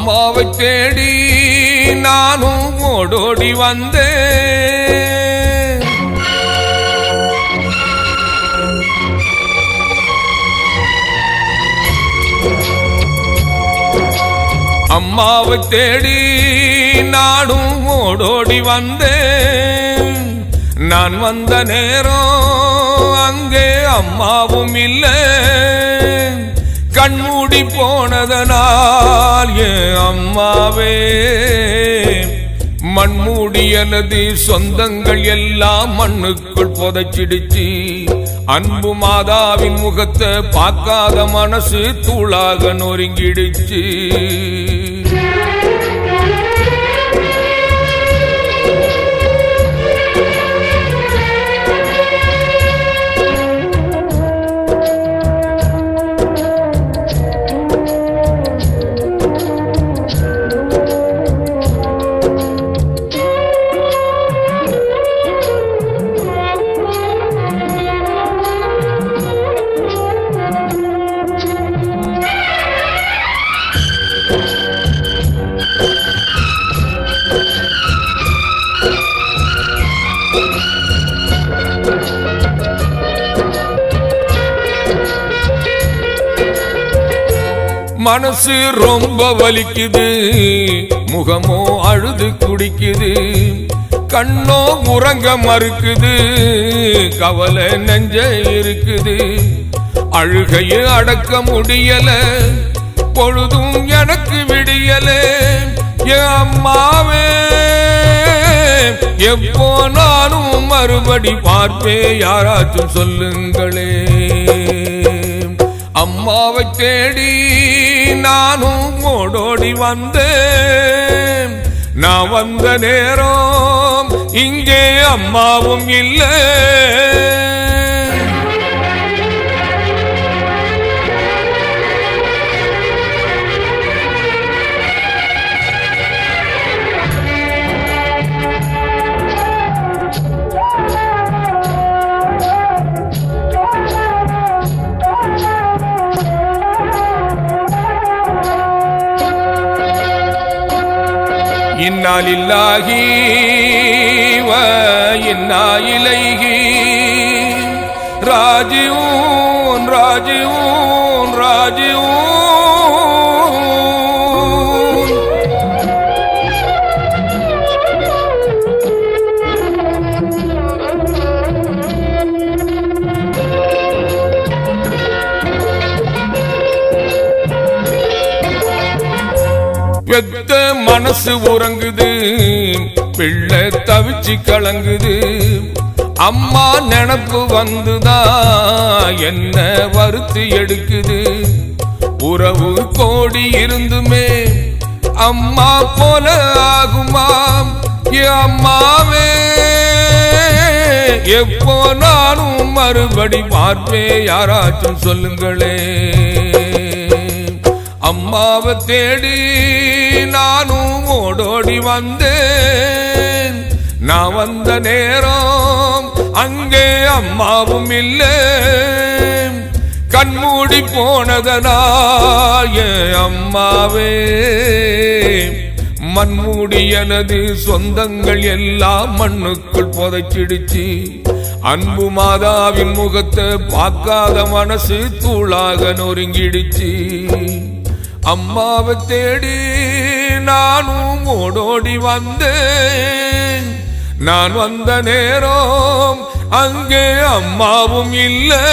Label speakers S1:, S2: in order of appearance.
S1: அம்மாவை தேடி நானும் ஓடோடி வந்தேன். அம்மாவை தேடி நானும் ஓடோடி வந்தேன். நான் வந்த நேரம் அங்கே அம்மாவும் இல்லை. கண்மூடி போனதனால் என் அம்மாவே மண்மூடி எனது சொந்தங்கள் எல்லாம் மண்ணுக்குள் புதைச்சிடுச்சு. அன்பு மாதாவின் முகத்தை பார்க்காத மனசு தூளாக நொறுங்கிடுச்சு. மனசு ரொம்ப வலிக்குது, முகமோ அழுது குடிக்குது, கண்ணோ உறங்க மறுக்குது, கவலை நெஞ்ச இருக்குது. அழுகையை அடக்க முடியல, பொழுதும் எனக்கு விடியல. என் அம்மாவே எப்போ நானும் மறுபடி பார்ப்பேன், யாராச்சும் சொல்லுங்களே. அம்மாவை தேடி நானும் ஓடோடி வந்தேன். நான் வந்த நேரம் இங்கே அம்மாவும் இல்லை. இன்னா லில்லாஹி வ இன்னா இலைஹி ராஜிஊன் ராஜிஊன் ராஜிஊன். பெத்த மனசு உறங்குது, பிள்ளை தவிச்சு கலங்குது. அம்மா நினப்பு வந்துதான் என்ன வறுத்து எடுக்குது. உறவு கோடி இருந்துமே அம்மா போல ஆகுமாம். அம்மாவே எப்போ நானும் மறுபடி பார்ப்பேன், யாராச்சும் சொல்லுங்களே. அம்மாவை தேடி நானும் ஓடோடி வந்தேன். நான் வந்த நேரம் அங்கே அம்மாவும் இல்லை. கண்மூடி போனதனால் என் அம்மாவே மண்மூடி எனது சொந்தங்கள் எல்லாம் மண்ணுக்குள் புதைச்சிடுச்சு. அன்பு மாதாவின் முகத்தை பார்க்காத மனசு தூளாக நொறுங்கிடுச்சு. அம்மாவை தேடி நானும் ஓடோடி வந்தேன். நான் வந்த நேரம் அங்கே அம்மாவும் இல்லை.